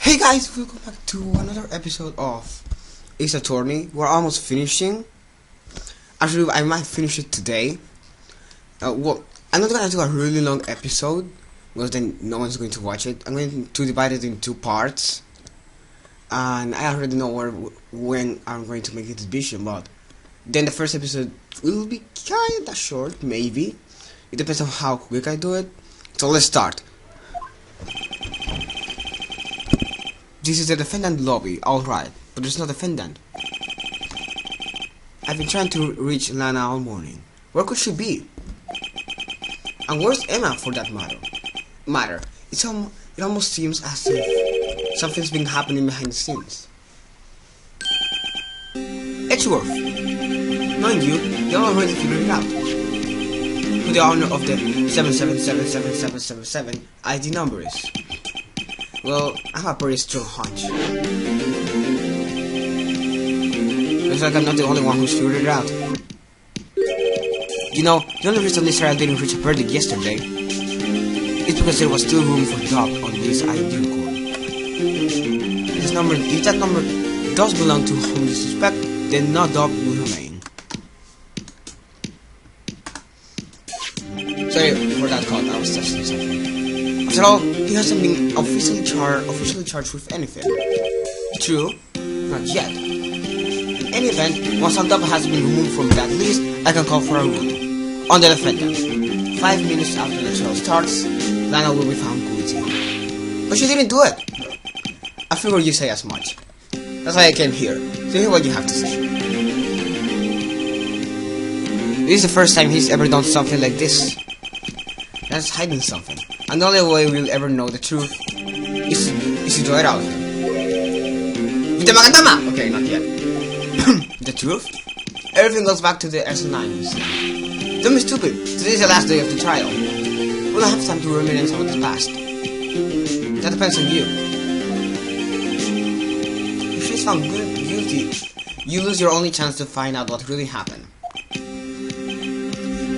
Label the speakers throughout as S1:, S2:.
S1: Hey guys, welcome back to another episode of Ace Attorney. We're almost finishing. Actually, I might finish it today. Well, I'm not gonna do a really long episode because then no one's going to watch it. I'm going to divide it in two parts, and I already know when I'm going to make it vision. But then the first episode will be kinda short, maybe. It depends on how quick I do it. So let's start. This is the defendant lobby, alright, but there's no defendant. I've been trying to reach Lana all morning. Where could she be? And where's Emma for that matter? It almost seems as if something's been happening behind the scenes. Edgeworth! Knowing you're already figured it out. Who the owner of the 7777777 ID number is. Well, I have a pretty strong hunch. Looks like I'm not the only one who's figured it out. You know, the only reason Sarah didn't reach a verdict yesterday is because there was still room for doubt on this ID code. If that number does belong to whom you suspect, then no doubt will remain. Sorry for that call, I was testing something. After all, he hasn't been officially charged with anything. True, not yet. In any event, once Aldaba has been removed from that list, I can call for a ruling on the defendant. 5 minutes after the trial starts, Lana will be found guilty. But she didn't do it. I figured you say as much. That's why I came here, to hear what you have to say. This is the first time he's ever done something like this. That's hiding something. And the only way we'll ever know the truth is to draw it out. Okay, not yet. The truth? Everything goes back to the S9s. Don't be stupid. Today is the last day of the trial. We'll have time to reminisce on the past. That depends on you. If she's found guilty, you lose your only chance to find out what really happened.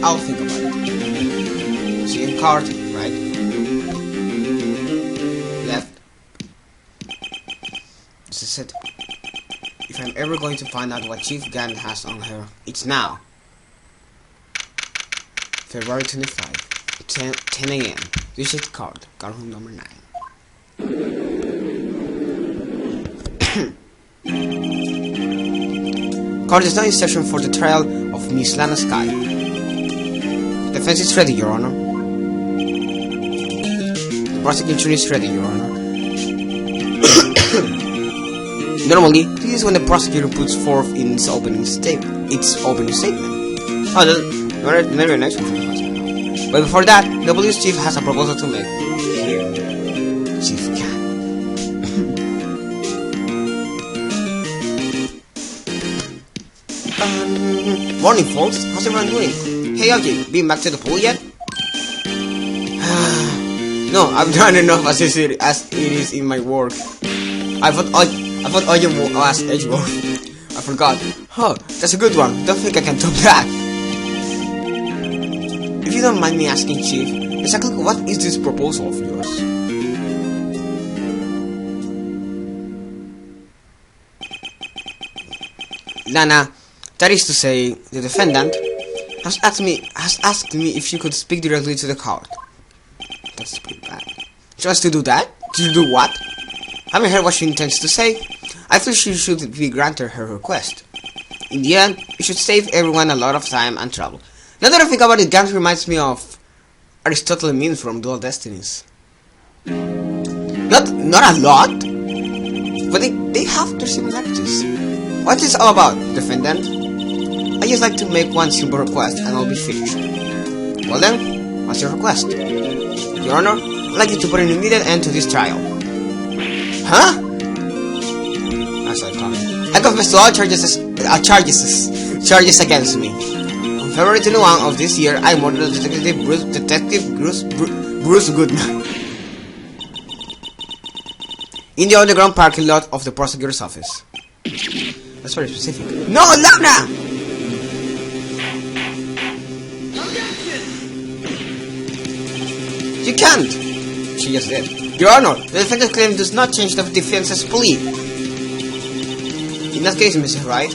S1: I'll think about it. See in card, right? Left. This is it. If I'm ever going to find out what Chief Gant has on her, it's now. February 25, 10 a.m. Visit card room number 9. Card is now in session for the trial of Miss Lana Sky. Defense is ready, Your Honor. Prosecution is ready, Your Honor. Normally, this is when the prosecutor puts forth in its opening statement. Oh, the very next one. But before that, the police chief has a proposal to make. Here, Chief Can. Morning, folks. How's everyone doing? Hey, OJ, been back to the pool yet? No, I've done enough as it is in my work. I thought OJ was Edgeworth. I forgot. Huh, that's a good one. Don't think I can top that. If you don't mind me asking, Chief, exactly what is this proposal of yours? Lana, that is to say, the defendant has asked me if she could speak directly to the court. That's pretty bad. She wants to do that? To do what? Haven't heard what she intends to say. I feel she should be granted her request. In the end, it should save everyone a lot of time and trouble. Now that I think about it, Gant reminds me of Aristotle Min from Dual Destinies. Not a lot, but they have their similarities. What's this all about, defendant? I just like to make one simple request and I'll be finished. Well then, what's your request? Your Honor, I'd like you to put an immediate end to this trial. Huh? I saw it coming. I confess to all charges against me. On February 21 of this year, I murdered Detective Bruce Goodman in the underground parking lot of the prosecutor's office. That's very specific. No, Lana! You can't! She just did. Your Honor, the defendant's claim does not change the defense's plea. In that case, Mr. Wright,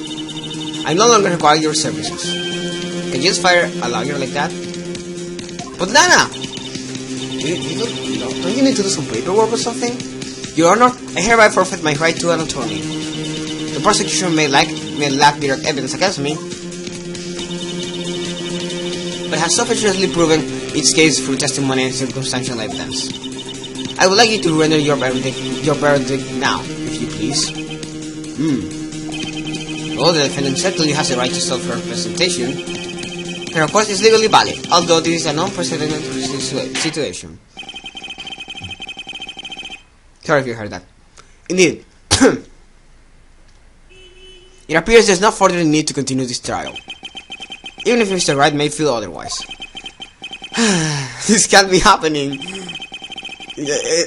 S1: I no longer require your services. Can you just fire a lawyer like that? But Lana! Don't you need to do some paperwork or something? Your Honor, I hereby forfeit my right to an attorney. The prosecution may lack direct evidence against me, but has sufficiently proven its case through testimony and circumstantial evidence. I would like you to render your verdict now, if you please. Well, the defendant certainly has a right to self-representation. Her request is legally valid, although this is an unprecedented situation. Sorry if you heard that. Indeed, it appears there's no further need to continue this trial, even if Mr. Wright may feel otherwise. This can't be happening.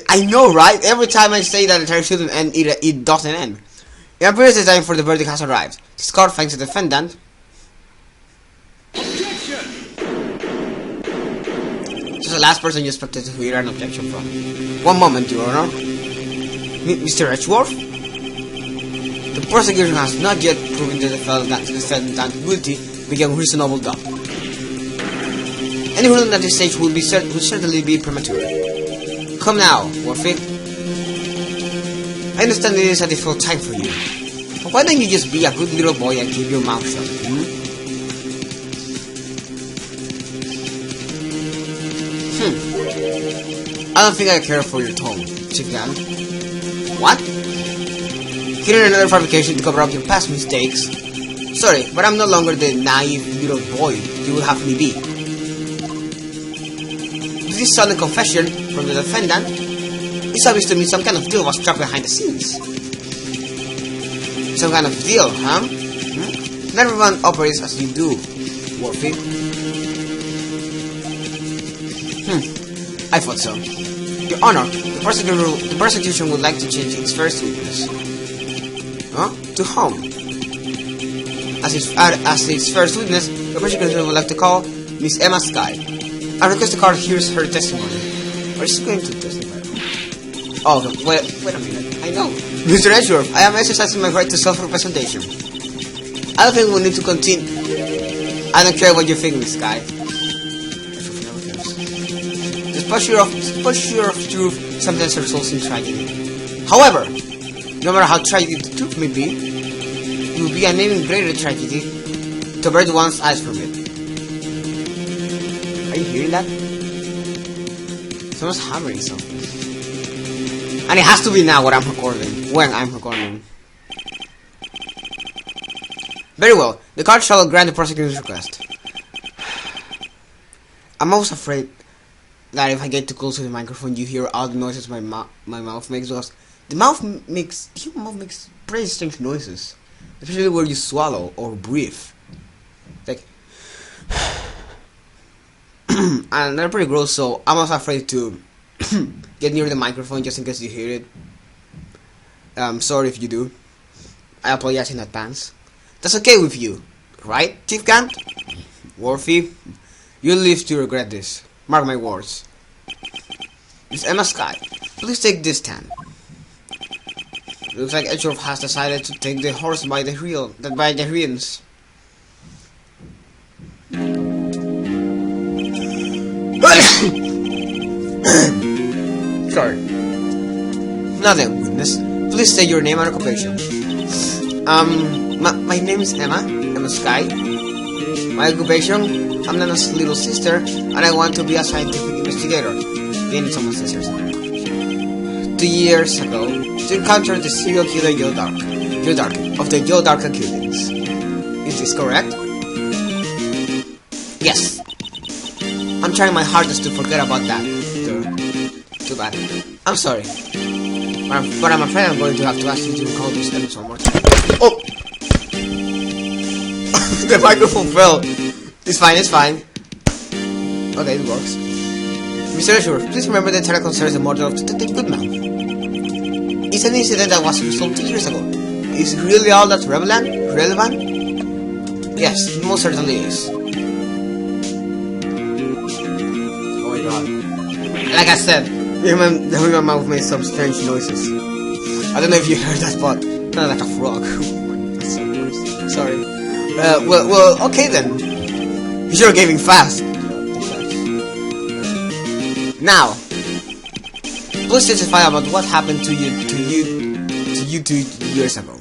S1: I know, right? Every time I say that the trial shouldn't end, it doesn't end. It appears the time for the verdict has arrived. This court finds the defendant.
S2: Objection!
S1: This is the last person you expected to hear an objection from. One moment, Your Honor. Mr. Edgeworth? The prosecution has not yet proven the defendant guilty beyond reasonable doubt. Any ruling at this stage will certainly be premature. Come now, Worthy. I understand it is a difficult time for you. But why don't you just be a good little boy and keep your mouth shut, I don't think I care for your tone, Chief Gunn. What? Here another fabrication to cover up your past mistakes. Sorry, but I'm no longer the naive little boy you would have me be. This sudden confession from the defendant is obvious to me some kind of deal was struck behind the scenes. Some kind of deal, huh? Not everyone operates as you do, Worthy. I thought so. Your Honor, the prosecution would like to change its first witness. Huh? To whom? As its first witness, the prosecution would like to call Miss Emma Sky. I request the court hears her testimony. Or is she going to testify? Oh, wait a minute. I know. Mr. Edgeworth, I am exercising my right to self-representation. I don't think we need to continue. I don't care what you think, Miss Sky. This posture of truth sometimes results in tragedy. However, no matter how tragic the truth may be, it will be an even greater tragedy to avert one's eyes from it. Are you hearing that? Someone's hammering something. And it has to be now when I'm recording. Very well, the court shall grant the prosecution's request. I'm always afraid that if I get too close to the microphone, you hear all the noises my mouth makes. Because the human mouth makes pretty strange noises, especially where you swallow or breathe. Like, and they're pretty gross. So I'm also afraid to get near the microphone just in case you hear it. Sorry if you do. I apologize in advance. That's okay with you, right, Chief Gant? Worthy, you'll live to regret this. Mark my words. Miss Emma Sky, please take this stand. Looks like Edgeworth has decided to take the horse by the reins. Sorry. Nothing, witness. Please say your name and occupation. My name is Emma Sky. My occupation, I'm Nana's little sister, and I want to be a scientific investigator. They need someone's sister. 2 years ago, she encountered the serial killer Joe Dark of the Joe Dark killings. Is this correct? Yes. I'm trying my hardest to forget about that. Too bad. I'm sorry. But I'm afraid I'm going to have to ask you to recall this episode one more time. Oh! The microphone fell. It's fine. Okay, it works. Mr. Edgeworth, please remember the trial concerns the murder of Detective Goodman. It's an incident that was resolved 2 years ago. Is it really all that relevant? Yes, it most certainly is. Oh my god. Like I said, My mouth made some strange noises. I don't know if you heard that, but kind of like a frog. That's so gross. Sorry. Well, okay then. You're gaming fast. Now, please testify about what happened to you 2 years ago.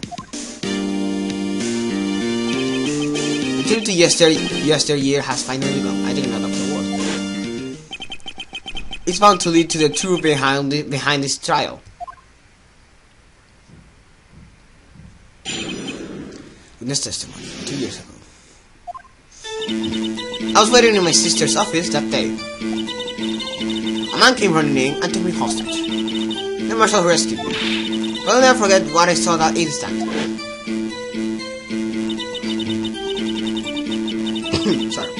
S1: Until yesteryear has finally gone. I think not of the word. It's bound to lead to the truth behind this trial. Witness testimony 2 years ago. I was waiting in my sister's office that day. A man came running in and took me hostage. The marshal rescued me. But I'll never forget what I saw that instant. Sorry.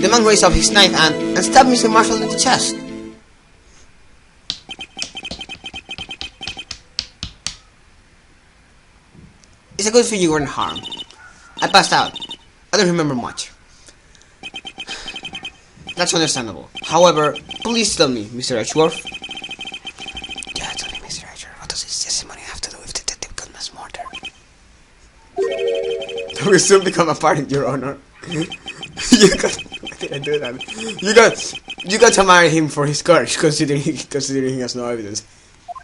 S1: The man raised up his knife and stabbed Mr. Marshall in the chest. It's a good thing you weren't harmed. I passed out. I don't remember much. That's understandable. However, please tell me, Mr. Edgeworth. Yeah, tell me, Mr. Edgeworth. What does this testimony have to do with Detective Goodman's murder? That will soon become apparent, Your Honor. Why did I do that? You got to marry him for his courage, considering he has no evidence.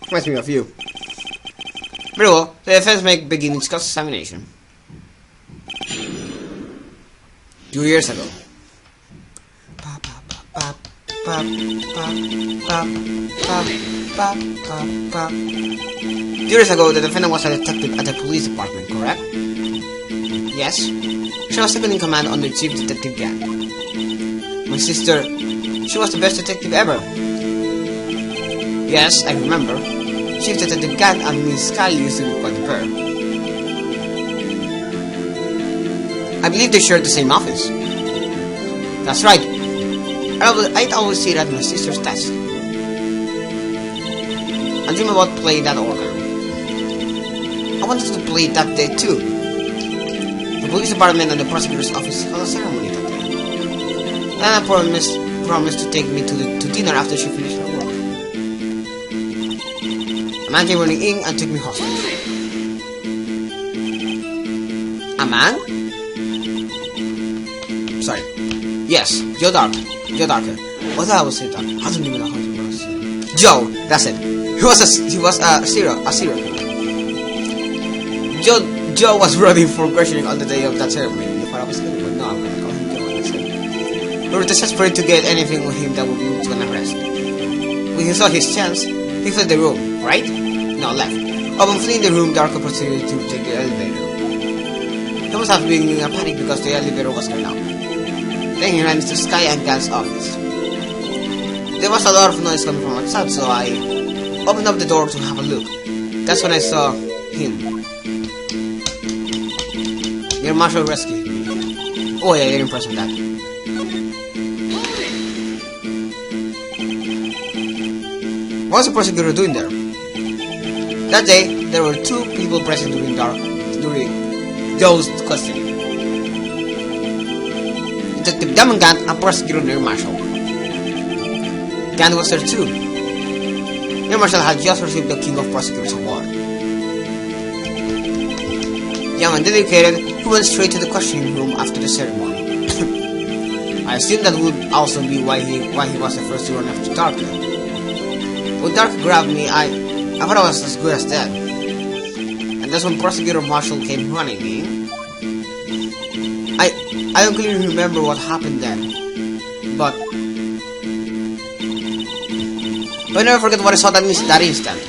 S1: Reminds me of you. Very well. The defense may begin its cross-examination. 2 years ago. 2 years ago, the defendant was a detective at the police department, correct? Yes. She was second in command under Chief Detective Gann. My sister, she was the best detective ever. Yes, I remember. Chief Detective Gann and Miss Sky used to be quite a pair. I believe they shared the same office. That's right. I'd always see it at my sister's desk. I dream about playing that organ. I wanted to play it that day too. The police department and the prosecutor's office held a ceremony that day. Lana promised to take me to dinner after she finished her work. A man came running in and took me hostage. A man? Sorry. Yes, Joe Darker. What I was saying that? I don't even know how to pronounce it. Joe, that's it. He was a serial killer. Joe was ready for questioning on the day of that ceremony. If I was kidding, but no, I'm gonna call him Joe. We were desperate to get anything with him that would be to an arrest. When he saw his chance, he fled the room, right? No, left. Upon fleeing the room, Darko proceeded to take the elevator. He must have been in a panic because the elevator was turned out. Then he ran to Sky and Gann's office. There was a lot of noise coming from outside, so I opened up the door to have a look. That's when I saw him. Your marshal rescued me. Oh yeah, you're impressed with that. What was the prosecutor doing there? That day, there were 2 people present during Joe's questioning. Detective Gann and Prosecutor Near Marshall. Gann was there too. Near Marshall had just received the King of Prosecutors Award. Young and dedicated, he went straight to the questioning room after the ceremony. I assume that would also be why he was the first to run after Darker. When Darker grabbed me, I thought I was as good as dead. And that's when Prosecutor Marshall came running in. I don't clearly remember what happened then, but I never forget what I saw that instant.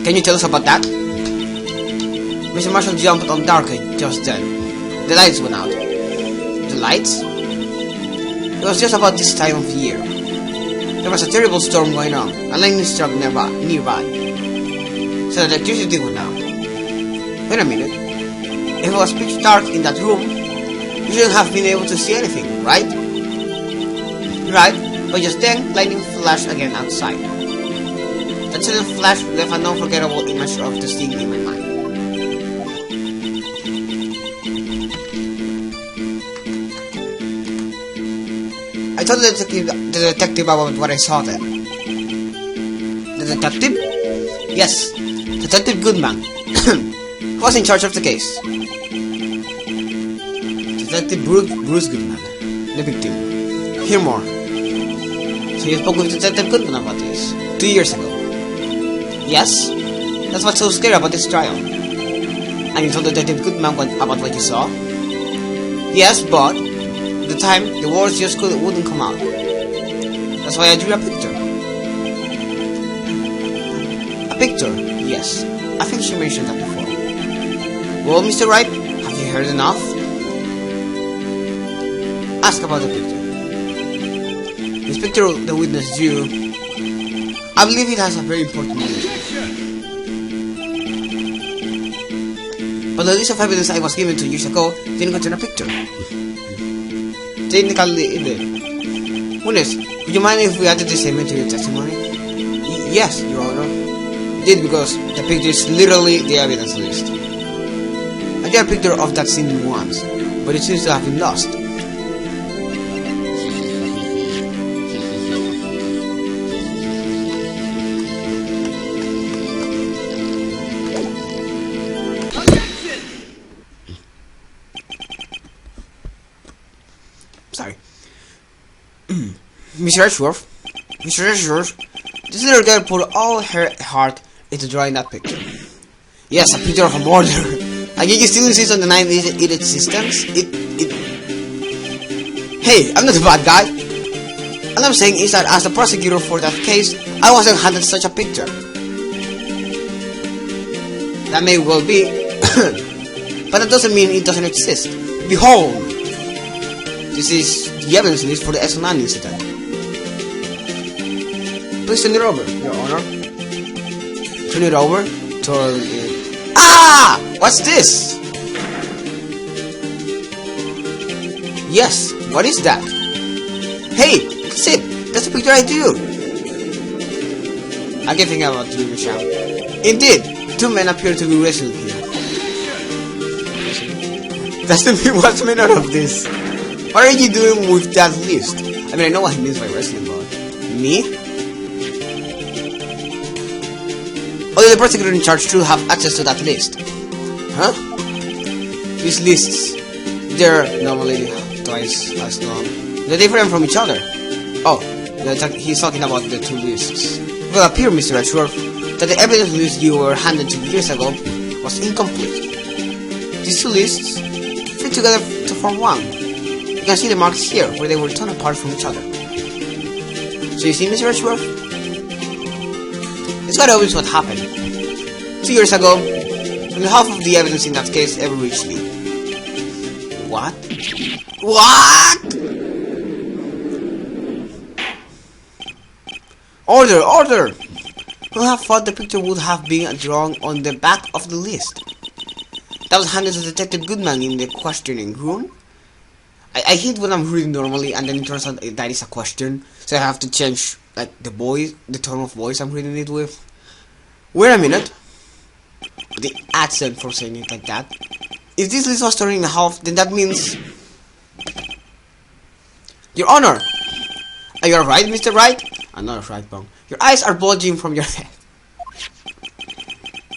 S1: Can you tell us about that? Mr. Marshall jumped on Darker just then. The lights went out. The lights? It was just about this time of year. There was a terrible storm going on, and lightning struck nearby. So the electricity went out. Wait a minute. If it was pitch dark in that room, you shouldn't have been able to see anything, right? Right, but just then, lightning flashed again outside. That sudden flash left an unforgettable image of the scene in my mind. I told the detective about what I saw then. The detective? Yes, Detective Goodman was in charge of the case. Detective Bruce Goodman, the victim. Hear more. So you spoke with Detective Goodman about this 2 years ago. Yes, that's what's so scary about this trial. And you told Detective Goodman about what you saw? Yes, but at the time the words just wouldn't come out. That's why I drew a picture. A picture? Yes, I think she mentioned that before. Well, Mr. Wright, have you heard enough? Ask about the picture. This picture the witness drew, I believe it has a very important meaning. But the list of evidence I was given 2 years ago didn't contain a picture. Technically, it did. Witness, would you mind if we added this statement to your testimony? Yes, Your Honor. It did because the picture is literally the evidence list. I got a picture of that scene once, but it seems to have been lost. Sorry. Mr. Edgeworth, this little girl put all her heart into drawing that picture. Yes, a picture of a murder. And yet you still insist on denying its existence? Hey, I'm not a bad guy. All I'm saying is that as the prosecutor for that case, I wasn't handed such a picture. That may well be, but that doesn't mean it doesn't exist. Behold! This is the evidence list for the S9 incident. Please turn it over, Your Honor. Turn it over. Turn it. Ah! What's this? Yes, what is that? Hey, that's it. That's the picture I drew. I can think about doing a shout. Indeed, 2 men appear to be wrestling here. That's the mean what's made out of this. What are you doing with that list? I mean, I know what he means by wrestling, but me? Only the prosecutor in charge should have access to that list. Huh? These lists, they're normally twice as long. They're different from each other. Oh, he's talking about the 2 lists. It will appear, Mr. Edgeworth, that the evidence list you were handed 2 years ago was incomplete. These 2 lists fit together to form one. You can see the marks here, where they were torn apart from each other. So you see, Mr. Edgeworth? It's quite obvious what happened. 2 years ago, only half of the evidence in that case ever reached me. What? What? Order! Order! Who have thought the picture would have been drawn on the back of the list? That was handed to Detective Goodman in the questioning room. I hate when I'm reading normally and then it turns out that is a question, so I have to change like the tone of voice I'm reading it with. Wait a minute. The accent for saying it like that. If this list was torn in half, then that means... Your Honor! Are you alright, Mr. Wright? I'm not right, bong. Your eyes are bulging from your head.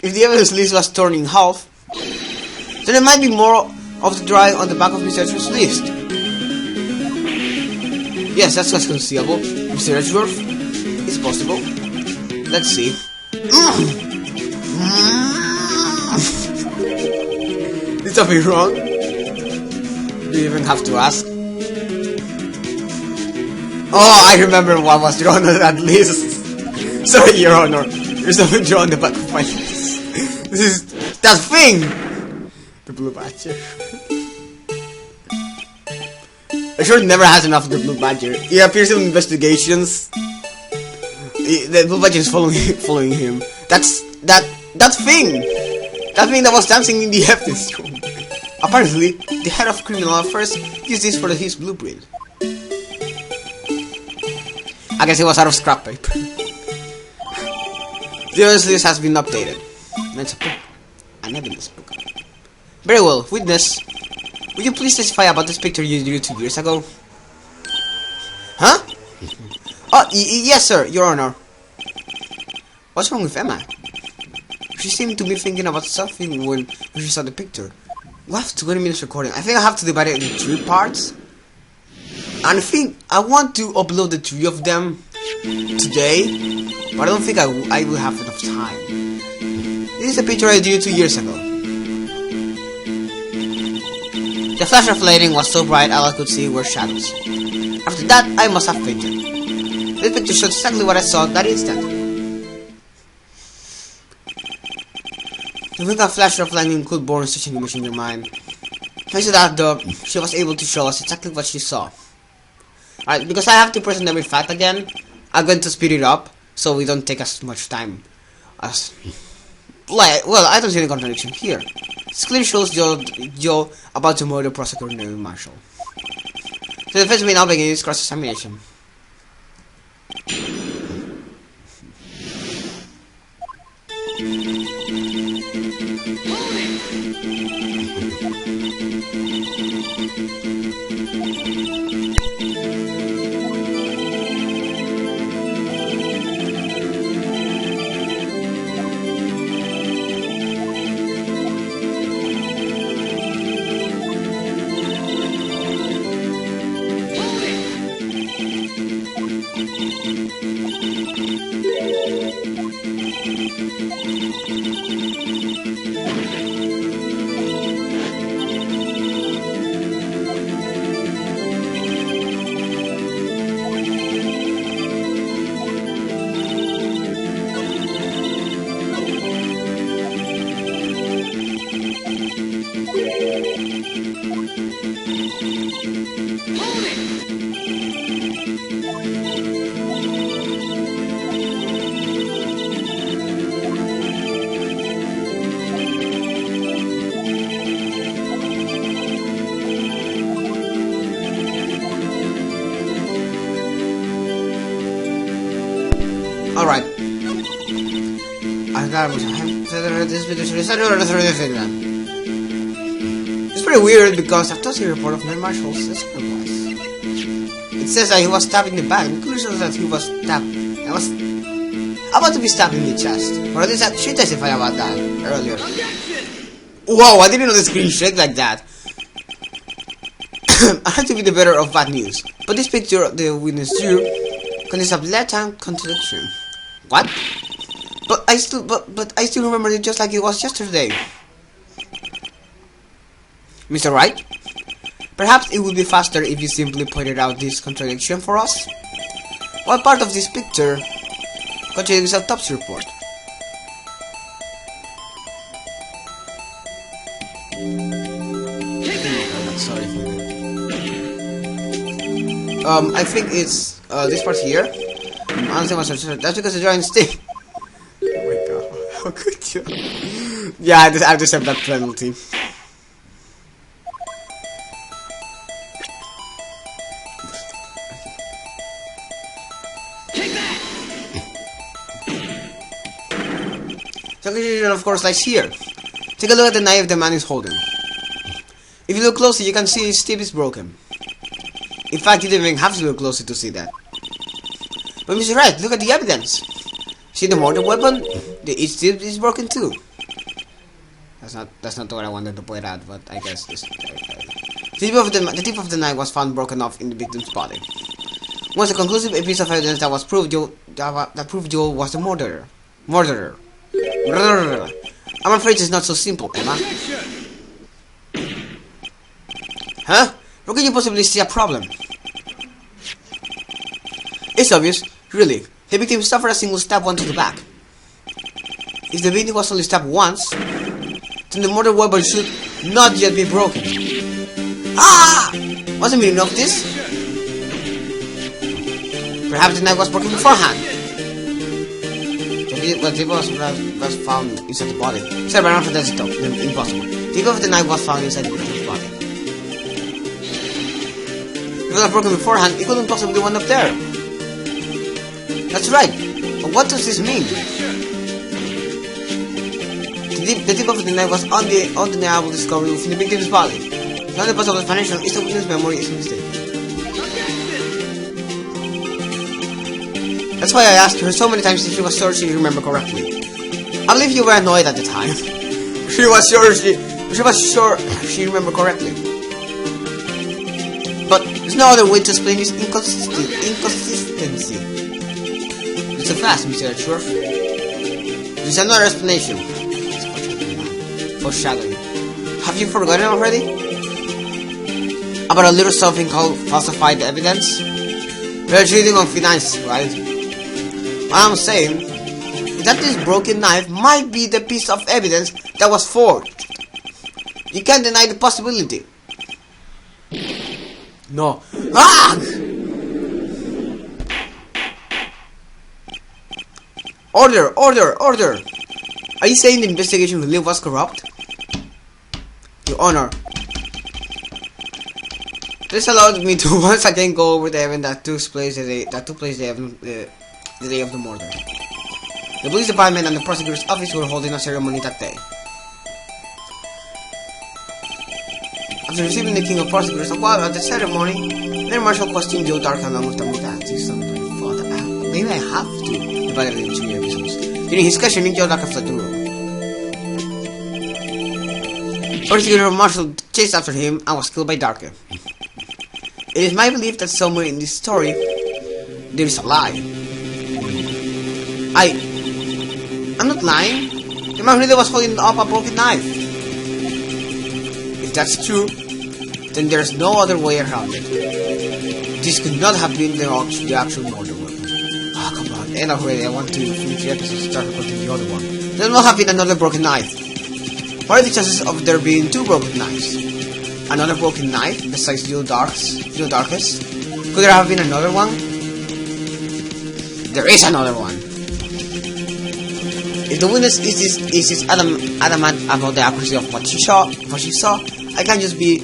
S1: If the evidence list was torn in half, then there might be more of the drawing on the back of Mr. Edgeworth's list. Yes, that's what's conceivable. Mr. Edgeworth, it's possible. Let's see. Did something wrong? Do you even have to ask? Oh, I remember what was drawn on that list. Sorry, Your Honor. There's something drawn on the back of my list. This is that thing! The blue badger. I'm sure it never has enough of the blue badger. He appears in investigations. The blue badger is following him. That thing! That thing that was dancing in the evidence room. Apparently, the head of criminal affairs used this for his blueprint. I guess it was out of scrap paper. The evidence list has been updated. It's a book. An evidence book. Very well, witness. Would you please testify about this picture you drew 2 years ago? Huh? Oh, yes, sir, Your Honor. What's wrong with Emma? She seemed to be thinking about something when she saw the picture. We have 20 minutes recording. I think I have to divide it into 3 parts. And I think I want to upload the 3 of them today, but I don't think I will have enough time. This is a picture I did 2 years ago. The flash of lightning was so bright all I could see were shadows. After that, I must have fainted. This picture shows exactly what I saw that instant. To think a flash of lightning could born such an image in your mind. Thanks to that, though, she was able to show us exactly what she saw. Alright, because I have to present every fact again, I'm going to speed it up so we don't take as much time as. Well, I don't see any contradiction here. This clearly shows Joe about to murder prosecutor named Marshall. So the first main now begins cross-examination. Alright. It's pretty weird because I've a report of Mary Marshall's sacrifice. It says that he was stabbed in the back, and clearly shows that he was stabbed. I was about to be stabbed in the chest. Or at least she testified about that earlier. Whoa, I didn't know the screen shake like that. I had to be the bearer of bad news. But this picture the witness drew consists of left-hand contradiction. What? But I still remember it just like it was yesterday. Mr. Wright? Perhaps it would be faster if you simply pointed out this contradiction for us? What part of this picture contradicts the autopsy report? Sorry. I think it's this part here. That's because the giant stick. Oh my god, how could you? Yeah, I have to accept that penalty. The conclusion, of course, lies here. Take a look at the knife the man is holding. If you look closely, you can see his tip is broken. In fact, you don't even have to look closely to see that. But Mr. Wright, look at the evidence. See the murder weapon? Its tip is broken too. That's not what I wanted to point out, but I guess this. The tip of the knife was found broken off in the victim's body. Once a conclusive piece of evidence that was proved Joe was the murderer. I'm afraid it's not so simple, Emma. Huh? How can you possibly see a problem? It's obvious, really. The victim suffered a single stab onto the back. If the victim was only stabbed once, then the murder weapon should not yet be broken. Ah! What's the meaning of this? Perhaps the knife was broken beforehand. But the was found inside the body. Sorry, but that's impossible. The tip of the knife was found inside the victim's body. If it was broken beforehand, it couldn't possibly wind up there. That's right. But what does this mean? The tip of the knife was undeniable discovery within the victim's body. The only possible explanation is the witness' memory is mistaken. That's why I asked her so many times if she was sure she remembered correctly. I believe you were annoyed at the time. She was sure she remembered correctly. But there's no other way to explain this inconsistency. It's so fast, Mr. Edgeworth. There's another explanation. Foreshadowing. Have you forgotten already? About a little something called falsified evidence? We're treating on finance, right? What I'm saying is that this broken knife might be the piece of evidence that was forged. You can't deny the possibility. No. Ah! Order! Are you saying the investigation really was corrupt? Your Honor, this allowed me to once again go over the event that took place the day of the murder. The police department and the prosecutor's office were holding a ceremony that day. After receiving the King of Prosecutors award at the ceremony, then Marshal questioned Joe Dark along with the maybe I have to divide it into 2 episodes. During his questioning, Joe Dark fled the room. Prosecutor Marshal chased after him and was killed by Darker. It is my belief that somewhere in this story there is a lie. I'm not lying. The man really was holding up a broken knife. If that's true, then there's no other way around it. This could not have been the actual murder weapon. Ah, come on, end already. I want to finish the episode and start recording the other one. There must have been another broken knife. What are the chances of there being 2 broken knives? Another broken knife besides Joe Darkest? Could there have been another one? There is another one. If the witness is adamant about the accuracy of what she saw, it can't just be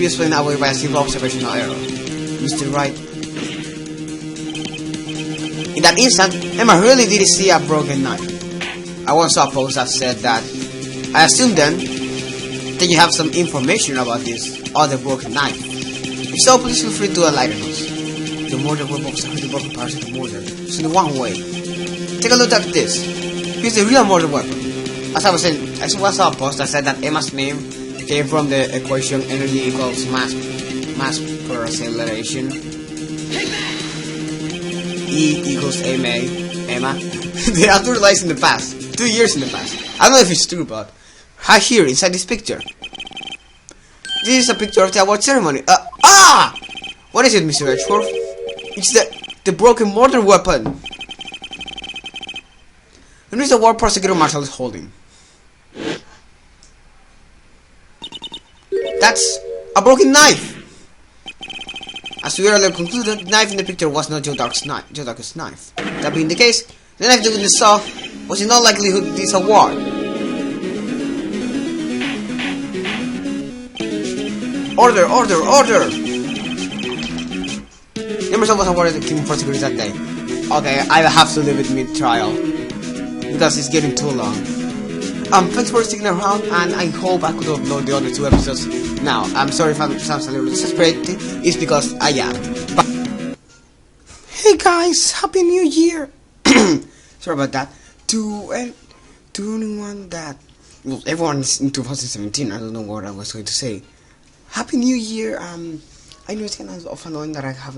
S1: explained away by a simple observational error. Mr. Wright. In that instant, Emma really did see a broken knife. I once saw a post that said that I assume then that you have some information about this other broken knife. If so, please feel free to enlighten us. The murder weapon was the broken parts of the murder. It's in one way. Take a look at this. Here's the real murder weapon. As I was saying, I saw a post that said that Emma's name came from the equation energy equals mass per acceleration. E equals Emma. The actor lies in the past. 2 years in the past. I don't know if it's true, but here inside this picture. This is a picture of the award ceremony. What is it, Mr. Edgeworth? It's the broken murder weapon. And this is the war prosecutor Marshall is holding. That's a broken knife. As we earlier concluded, the knife in the picture was not Joe Dark's knife. That being the case, the knife the witness saw was in all likelihood this award. Order! Number 7 was awarded the King of Prosecutors that day. Okay, I have to leave it mid-trial because it's getting too long. Thanks for sticking around, and I hope I could upload the other 2 episodes now. I'm sorry if I sound a little desperate. It's because I am. But hey guys, Happy New Year! Sorry about that. To anyone that, well, everyone's in 2017. I don't know what I was going to say. Happy New Year. I know it's kind of annoying that I haven't